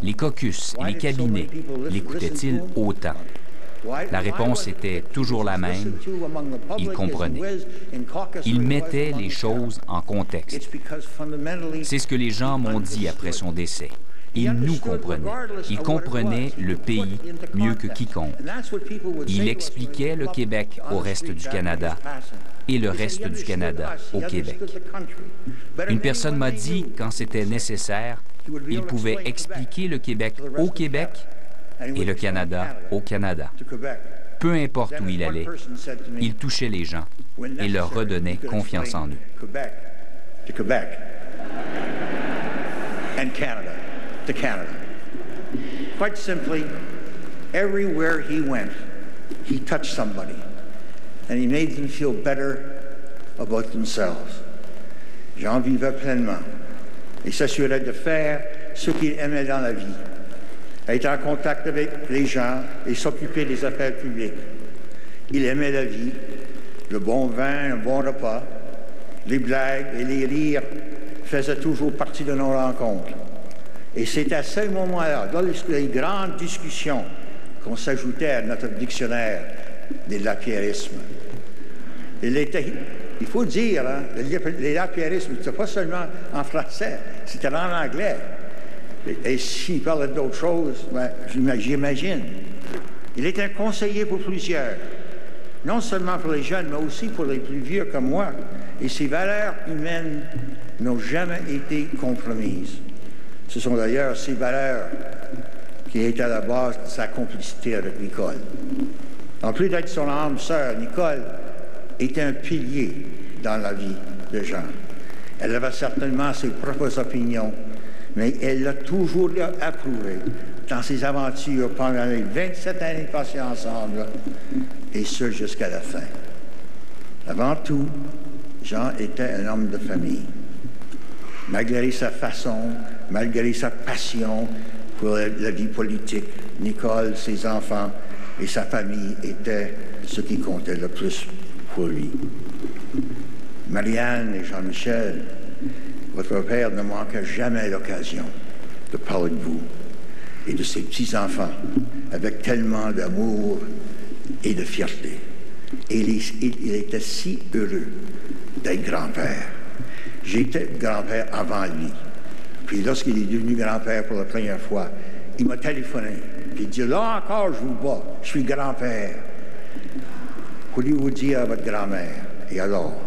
les caucus et les cabinets l'écoutaient-ils autant? La réponse était toujours la même. Il comprenait. Il mettait les choses en contexte. C'est ce que les gens m'ont dit après son décès. Il nous comprenait. Il comprenait le pays mieux que quiconque. Il expliquait le Québec au reste du Canada et le reste du Canada au Québec. Une personne m'a dit, quand c'était nécessaire, il pouvait expliquer le Québec au Québec et le Canada au Canada. Peu importe où il allait, il touchait les gens et leur redonnait confiance en eux. And Canada, to Canada. Quite simply, everywhere he went, he touched somebody, and he made them feel better about themselves. Jean vivait pleinement et s'assurait de faire ce qu'il aimait dans la vie, être en contact avec les gens et s'occuper des affaires publiques. Il aimait la vie, le bon vin, un bon repas, les blagues et les rires faisaient toujours partie de nos rencontres. Et c'est à ce moment-là, dans les grandes discussions, qu'on s'ajoutait à notre dictionnaire des lapierrismes. Il faut dire, hein, les lapierrismes, ce n'était pas seulement en français, c'était en anglais. Et s'il parlait d'autres choses, ben, j'imagine. Il était un conseiller pour plusieurs, non seulement pour les jeunes, mais aussi pour les plus vieux comme moi. Et ses valeurs humaines n'ont jamais été compromises. Ce sont d'ailleurs ces valeurs qui étaient à la base de sa complicité avec Nicole. En plus d'être son âme sœur, Nicole était un pilier dans la vie de Jean. Elle avait certainement ses propres opinions, mais elle l'a toujours approuvé dans ses aventures pendant les 27 années passées ensemble, et ce jusqu'à la fin. Avant tout, Jean était un homme de famille. Malgré sa façon, malgré sa passion pour la vie politique, Nicole, ses enfants et sa famille étaient ce qui comptait le plus pour lui. Marianne et Jean-Michel, votre père ne manquait jamais l'occasion de parler de vous et de ses petits-enfants avec tellement d'amour et de fierté. Et il était si heureux d'être grand-père. J'étais grand-père avant lui. Puis lorsqu'il est devenu grand-père pour la première fois, il m'a téléphoné. Puis il dit, là encore, je vous bats, je suis grand-père. Pourriez-vous dire à votre grand-mère, et alors,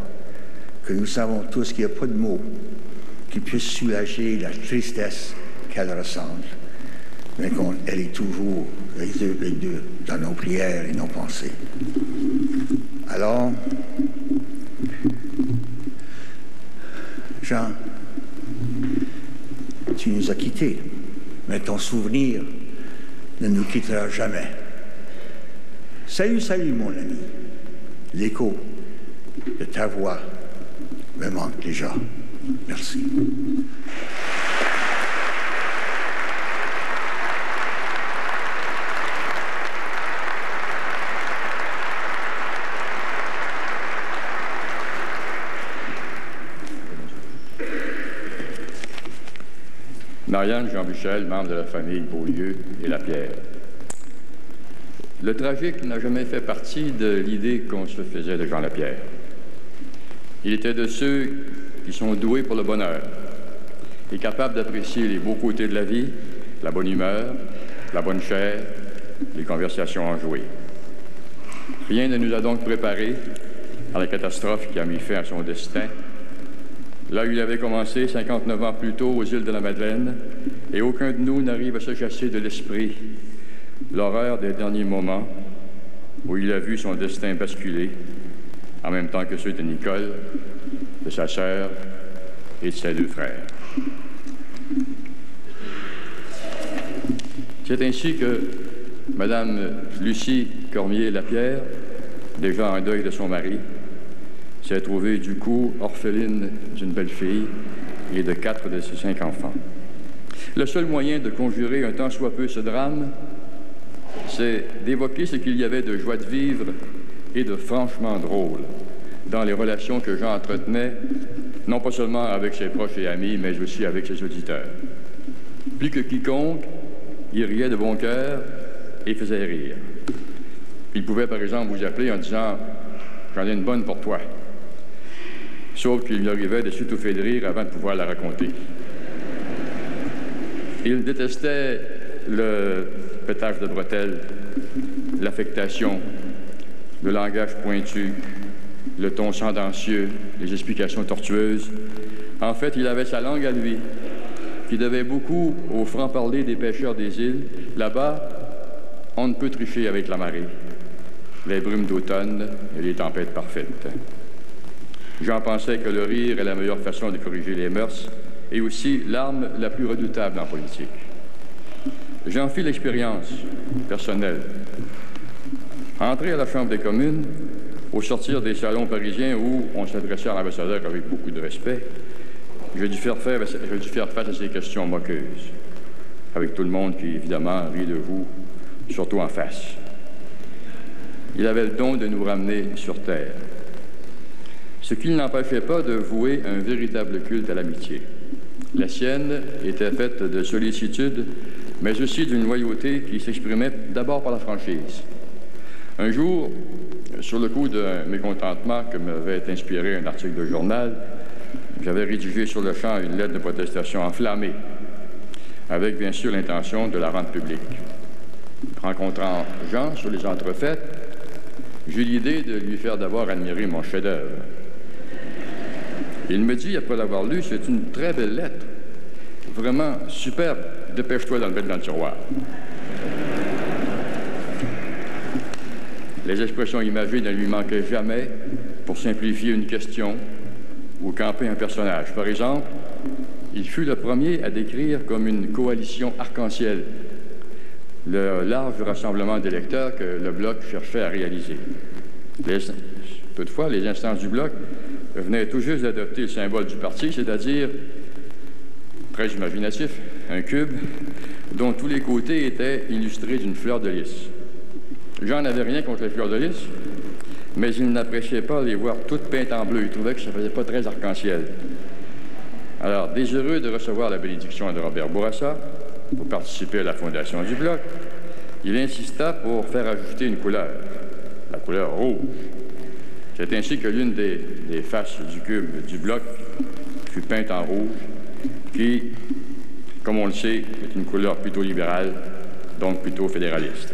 que nous savons tous qu'il n'y a pas de mots qui puissent soulager la tristesse qu'elle ressent, mais qu'elle est toujours, les deux, dans nos prières et nos pensées. Alors, Jean, tu nous as quittés, mais ton souvenir ne nous quittera jamais. Salut, salut, mon ami. L'écho de ta voix me manque déjà. Merci. Marianne Jean-Michel, membre de la famille Beaulieu et Lapierre. Le tragique n'a jamais fait partie de l'idée qu'on se faisait de Jean Lapierre. Il était de ceux qui sont doués pour le bonheur et capables d'apprécier les beaux côtés de la vie, la bonne humeur, la bonne chair, les conversations enjouées. Rien ne nous a donc préparés à la catastrophe qui a mis fin à son destin, là où il avait commencé 59 ans plus tôt aux îles de la Madeleine, et aucun de nous n'arrive à se chasser de l'esprit l'horreur des derniers moments où il a vu son destin basculer, en même temps que ceux de Nicole, de sa sœur et de ses deux frères. C'est ainsi que Mme Lucie Cormier-Lapierre déjà en deuil de son mari, s'est trouvée du coup orpheline d'une belle fille et de 4 de ses 5 enfants. Le seul moyen de conjurer un tant soit peu ce drame, c'est d'évoquer ce qu'il y avait de joie de vivre et de franchement drôle dans les relations que Jean entretenait, non pas seulement avec ses proches et amis, mais aussi avec ses auditeurs. Plus que quiconque, il riait de bon cœur et faisait rire. Il pouvait, par exemple, vous appeler en disant « J'en ai une bonne pour toi », sauf qu'il lui arrivait de s'étouffer de rire avant de pouvoir la raconter. Il détestait le pétage de bretelles, l'affectation, le langage pointu, le ton sentencieux, les explications tortueuses. En fait, il avait sa langue à lui, qui devait beaucoup au franc-parler des pêcheurs des îles. Là-bas, on ne peut tricher avec la marée, les brumes d'automne et les tempêtes parfaites. Jean pensait que le rire est la meilleure façon de corriger les mœurs et aussi l'arme la plus redoutable en politique. J'en fis l'expérience personnelle. Entré à la Chambre des communes, au sortir des salons parisiens où on s'adressait à l'ambassadeur avec beaucoup de respect, j'ai dû faire face à ces questions moqueuses, avec tout le monde qui, évidemment, rit de vous, surtout en face. Il avait le don de nous ramener sur terre, ce qui ne l'empêchait pas de vouer un véritable culte à l'amitié. La sienne était faite de sollicitude, mais aussi d'une loyauté qui s'exprimait d'abord par la franchise. Un jour, sur le coup d'un mécontentement que m'avait inspiré un article de journal, j'avais rédigé sur le champ une lettre de protestation enflammée, avec bien sûr l'intention de la rendre publique. Rencontrant Jean sur les entrefaites, j'eus l'idée de lui faire d'abord admirer mon chef-d'œuvre. Il me dit, après l'avoir lu, c'est une très belle lettre, vraiment superbe, dépêche-toi d'en le mettre dans le tiroir. Les expressions imagées ne lui manquaient jamais pour simplifier une question ou camper un personnage. Par exemple, il fut le premier à décrire comme une coalition arc-en-ciel le large rassemblement d'électeurs que le Bloc cherchait à réaliser. Toutefois, les instances du Bloc venaient tout juste d'adopter le symbole du parti, c'est-à-dire, très imaginatif, un cube dont tous les côtés étaient illustrés d'une fleur de lys. Jean n'avait rien contre les fleurs de lys, mais il n'appréciait pas les voir toutes peintes en bleu. Il trouvait que ça ne faisait pas très arc-en-ciel. Alors, désireux de recevoir la bénédiction de Robert Bourassa pour participer à la fondation du Bloc, il insista pour faire ajouter une couleur, la couleur rouge. C'est ainsi que l'une des faces du cube du Bloc fut peinte en rouge, qui, comme on le sait, est une couleur plutôt libérale, donc plutôt fédéraliste.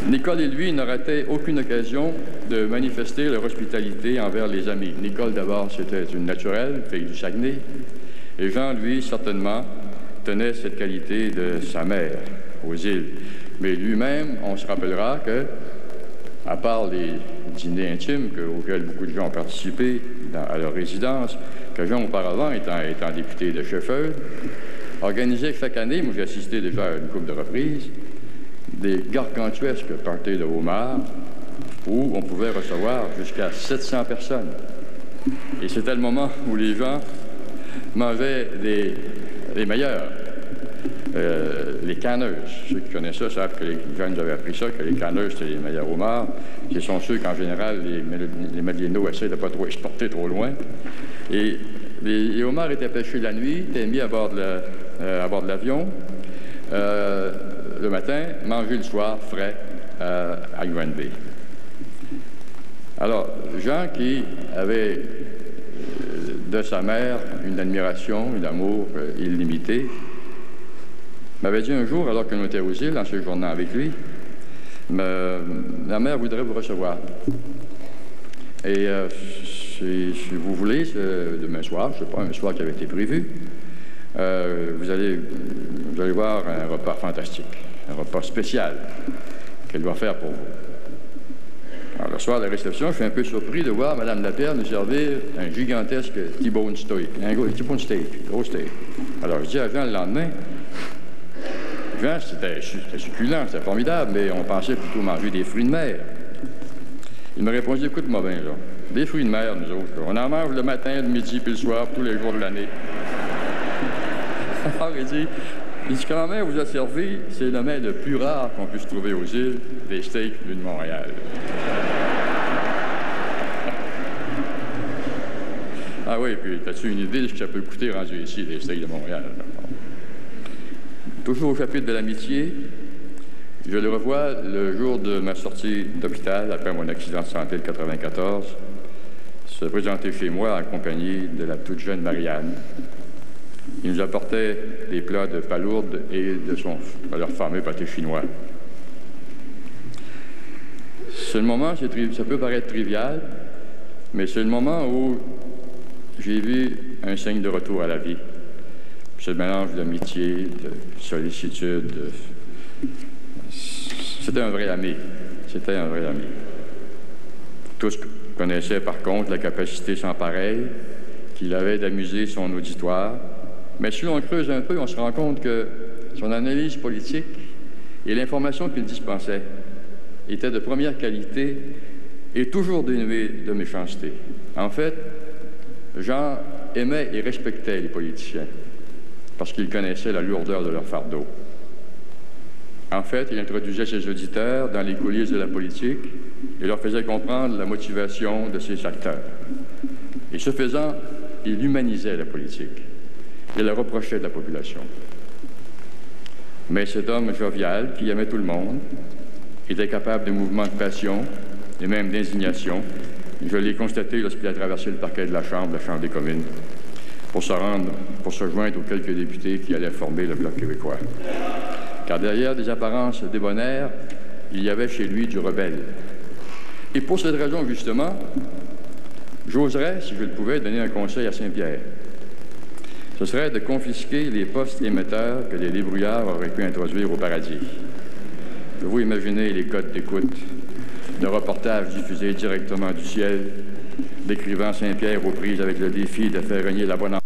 Nicole et lui ne rataient aucune occasion de manifester leur hospitalité envers les amis. Nicole, d'abord, c'était une naturelle, fille du Saguenay, et Jean, lui, certainement, tenait cette qualité de sa mère aux îles. Mais lui-même, on se rappellera que, à part les dîners intimes auxquels beaucoup de gens ont participé à leur résidence, que Jean, auparavant, étant député de Sheffield, organisait chaque année, moi j'ai assisté déjà à une couple de reprises, des gargantuesques parties de homards où on pouvait recevoir jusqu'à 700 personnes. Et c'était le moment où les gens mangeaient les meilleurs. Les canneuses. Ceux qui connaissent ça savent que les jeunes avaient appris ça, que les canneuses, c'était les meilleurs homards. Ce sont ceux qu'en général, les Madeleinots essaient de ne pas trop exporter trop loin. Et les homards étaient pêchés la nuit, étaient mis à bord de l'avion. Le matin, mangé le soir, frais, à Grand Bay. Alors, Jean, qui avait de sa mère une admiration, un amour illimité, m'avait dit un jour, alors qu'on était aux îles, en séjournant avec lui, la mère voudrait vous recevoir. Et si vous voulez, demain soir, je ne sais pas, un soir qui avait été prévu, vous allez voir un repas fantastique, un repas spécial qu'elle doit faire pour vous. Alors, le soir de la réception, je suis un peu surpris de voir Mme Lapierre nous servir un gigantesque T-bone steak, un T-bone steak, gros steak. Alors, je dis à Jean le lendemain, Jean, c'était succulent, c'était formidable, mais on pensait plutôt manger des fruits de mer. Il me répondit, écoute-moi bien, là, des fruits de mer, nous autres, là. On en mange le matin, le midi, puis le soir, tous les jours de l'année. Alors, il dit, quand même, vous a servi, c'est le mets le plus rare qu'on puisse trouver aux îles, des steaks venus de Montréal. Ah oui, puis as-tu une idée de ce que ça peut coûter rendu ici, des steaks de Montréal? Toujours au chapitre de l'amitié, je le revois le jour de ma sortie d'hôpital, après mon accident de santé de 94, se présenter chez moi en compagnie de la toute jeune Marianne. Il nous apportait des plats de palourdes et de leur fameux pâté chinois. C'est le moment, ça peut paraître trivial, mais c'est le moment où j'ai vu un signe de retour à la vie. Ce mélange d'amitié, de sollicitude. C'était un vrai ami. C'était un vrai ami. Tous connaissaient par contre la capacité sans pareille qu'il avait d'amuser son auditoire. Mais si l'on creuse un peu, on se rend compte que son analyse politique et l'information qu'il dispensait étaient de première qualité et toujours dénuées de méchanceté. En fait, Jean aimait et respectait les politiciens parce qu'il connaissait la lourdeur de leur fardeau. En fait, il introduisait ses auditeurs dans les coulisses de la politique et leur faisait comprendre la motivation de ses acteurs. Et ce faisant, il humanisait la politique et la reprochait de la population. Mais cet homme jovial, qui aimait tout le monde, était capable de mouvements de passion et même d'indignation. Je l'ai constaté lorsqu'il a traversé le parquet de la Chambre des communes, pour se joindre aux quelques députés qui allaient former le Bloc québécois. Car derrière des apparences débonnaires, il y avait chez lui du rebelle. Et pour cette raison, justement, j'oserais, si je le pouvais, donner un conseil à Saint-Pierre. Ce serait de confisquer les postes émetteurs que les débrouillards auraient pu introduire au paradis. Vous imaginez les codes d'écoute de reportages diffusés directement du ciel, décrivant Saint-Pierre aux prises avec le défi de faire régner la bonne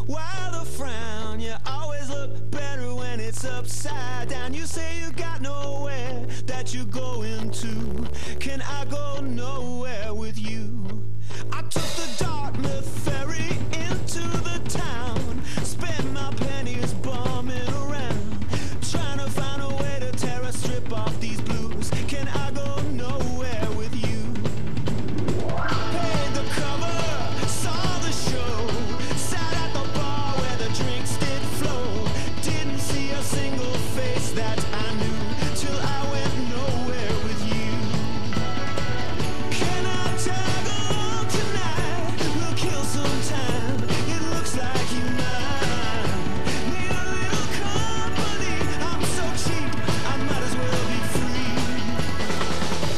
Why the frown? You always look better when it's upside down. You say you got nowhere that you're going to. Can I go nowhere with you? I took the Dartmouth ferry into the town. Spent my pennies bumming around, trying to find a way to tear a strip off these blues. Can I go nowhere with you? Paid the cover, saw the show, sat at the bar where the drinks did flow. Didn't see a single face that I knew till I went nowhere with you. Can I tag along tonight? We'll kill some time. It looks like you might need a little company. I'm so cheap, I might as well be free.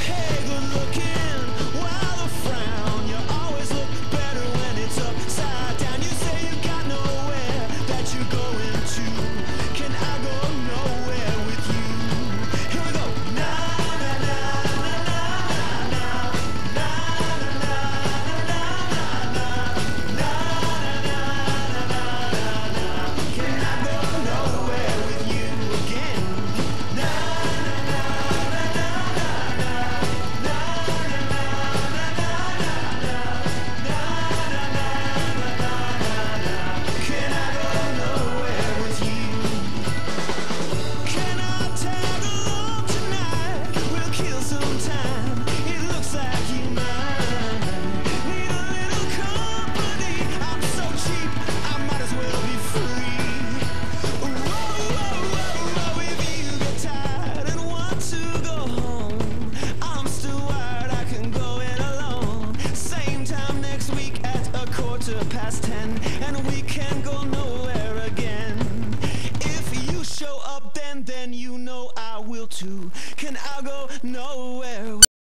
Hey, good looking, why the frown? You always look better when it's upside down. You say you got nowhere that you're going to. Can I go nowhere with you? Here we go. Na na na na na na na na na na. Can I go nowhere with you again? Na na na na na na na Can I go nowhere with you? Can I tag along tonight? We'll kill some time. It looks like you might need a little company. I'm so cheap, I might as well be free. Whoa, whoa, whoa, whoa. If you get tired and want to go home, I'm still wired, I can go it alone. Same time next week at 10:15, and we can go nowhere again. If you show up then you know I will too. Can I go nowhere?